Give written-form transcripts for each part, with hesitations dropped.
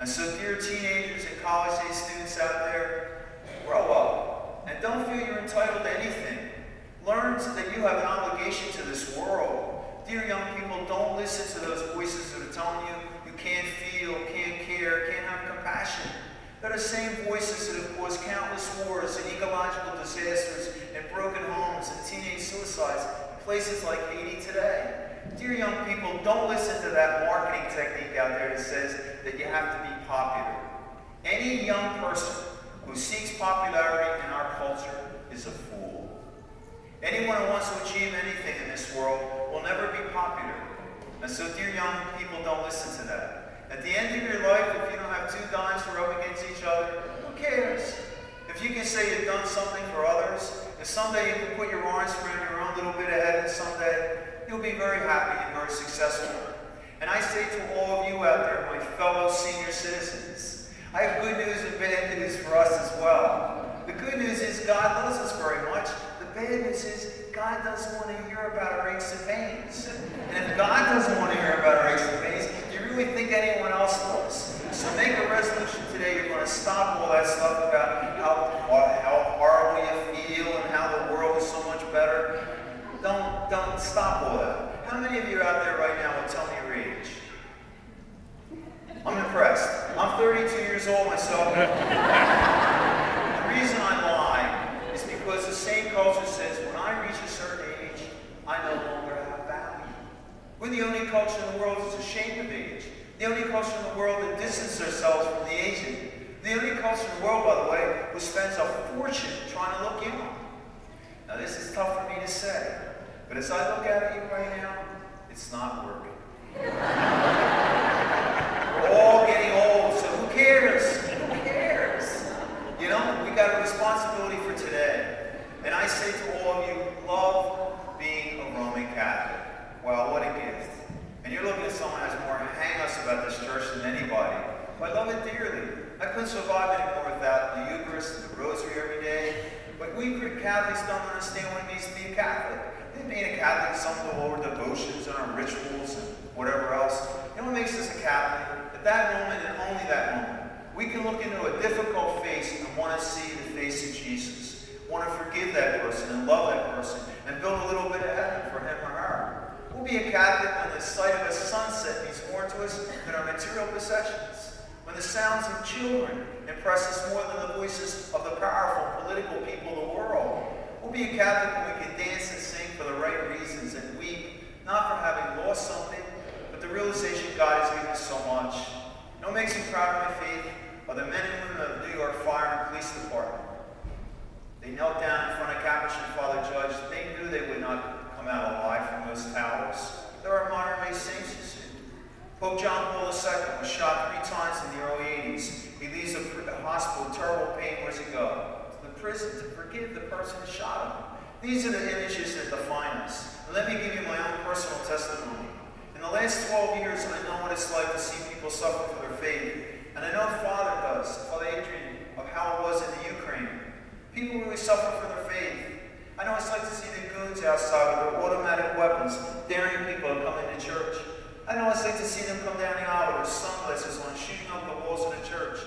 And so, dear teenagers and college-age students out there, grow up and don't feel you're entitled to anything. Learn that you have an obligation to this world. Dear young people, don't listen to those voices that are telling you you can't feel, can't care, can't have compassion. They're the same voices that have caused countless wars and ecological disasters and broken homes and teenage suicides in places like Haiti today. Dear young people, don't listen to that marketing technique out there that says that you have to be popular. Any young person who seeks popularity in our culture is a fool. Anyone who wants to achieve anything in this world will never be popular. And so, dear young people, don't listen to that. At the end of your life, if you don't have two dimes to rub against each other, who cares? If you can say you've done something for others, if someday you can put your arms around your own little bit of heaven someday, you'll be very happy and very successful. And I say to all of you out there, my fellow senior citizens, I have good news and bad news for us as well. The good news is God loves us very much. The bad news is God doesn't want to hear about our aches and pains. And if God doesn't want to hear about our aches and pains, do you really think anyone else does? So make a resolution today. You're going to stop all that stuff about how horrible you feel and how the world is so much better. Don't stop all that. How many of you out there right now will tell me your age? I'm impressed. I'm 32 years old myself. The reason I lie is because the same culture says when I reach a certain age, I no longer have value. We're the only culture in the world that's ashamed of age. The only culture in the world that distances ourselves from the aged. The only culture in the world, by the way, who spends a fortune trying to look young. Now this is tough for me to say, but as I look at you right now, it's not working. We're all getting old, so who cares? Who cares? You know, we got a responsibility for today. And I say to all of you, love being a Roman Catholic. Wow, what a gift. And you're looking at someone who has more hang-ups about this church than anybody. I love it dearly. I couldn't survive anymore without the Eucharist and the Rosary every day. But we Catholics don't understand what it means to be a Catholic. Being a Catholic is something to our devotions and our rituals and whatever else. You know what makes us a Catholic? At that moment and only that moment, we can look into a difficult face and want to see the face of Jesus. Want to forgive that person and love that person and build a little bit of heaven for him or her. We'll be a Catholic when the sight of a sunset means more to us than our material possessions. When the sounds of children impress us more than the voices of the powerful political people of the world. We'll be a Catholic when we can dance and sing for the right reasons and weep, not for having lost something, but the realization God has given us so much. You know what makes me proud of my faith? Are the men and women of the New York Fire and Police Department. They knelt down in front of Capuchin Father Judge. They knew they would not come out alive from those towers. There are modern-day saints, you see. Pope John Paul II was shot 3 times in the early 80s. He leaves the hospital in terrible pain. Where's he go? To the prison to forgive the person who shot him. These are the images that define us. And let me give you my own personal testimony. In the last 12 years, I know what it's like to see people suffer for their faith. And I know Father does, Father Adrian, of how it was in the Ukraine. People really suffer for their faith. I know what it's like to see the goons outside with their automatic weapons, daring people to come into church. I know what it's like to see them come down the aisle with their sunglasses on, shooting up the walls of the church.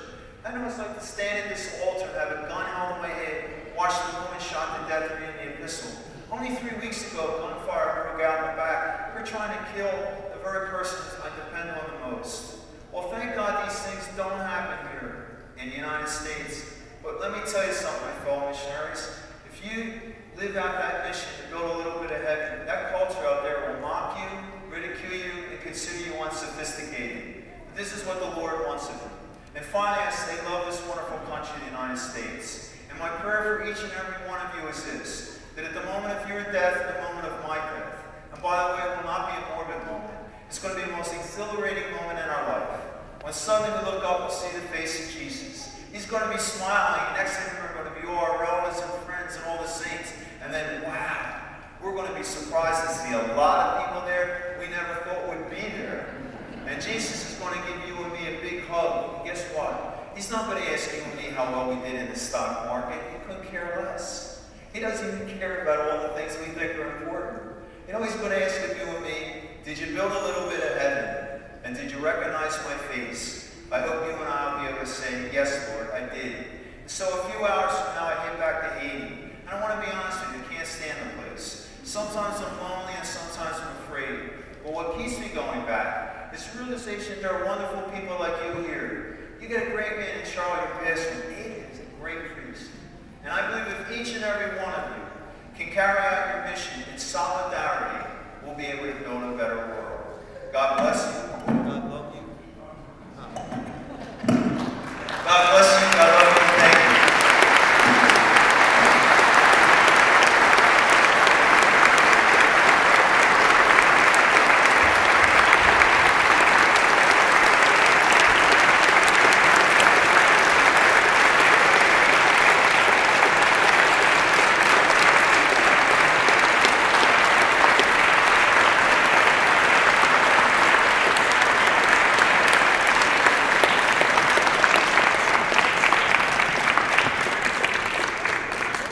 I know what it's like to stand at this altar and have a gun held in my head, watch the woman shot to death reading the epistle. Only 3 weeks ago, gunfire broke out in the back. We're trying to kill the very person I depend on the most. Well, thank God these things don't happen here in the United States. But let me tell you something, my fellow missionaries. If you live out that mission to build a little bit of heaven, that culture out there will mock you, ridicule you, and consider you unsophisticated. But this is what the Lord wants of you. And finally, I say, love this wonderful country, the United States. And my prayer for each and every one of you is this, that at the moment of your death, the moment of my death, and by the way, it will not be a morbid moment. It's going to be the most exhilarating moment in our life. When suddenly we look up and see the face of Jesus. He's going to be smiling. Next thing we're going to be all our relatives and friends and all the saints. And then, wow, we're going to be surprised to see a lot of people there we never thought would be there. And Jesus is going to give you and me a big hug. And guess what? He's not going to ask you and me how well we did in the stock market. He couldn't care less. He doesn't even care about all the things we think are important. You know, he's going to ask of you and me, did you build a little bit of heaven? And did you recognize my face? I hope you and I will be able to say, yes, Lord, I did. So a few hours from now, I head back to Haiti. And I want to be honest with you, I can't stand the place. Sometimes I'm lonely and sometimes I'm afraid. But what keeps me going back is the realization there are wonderful people like you here. You got a great man in Charlie, your pastor. David is a great priest. And I believe if each and every one of you can carry out your mission in solidarity, we'll be able to build a better world. God bless you.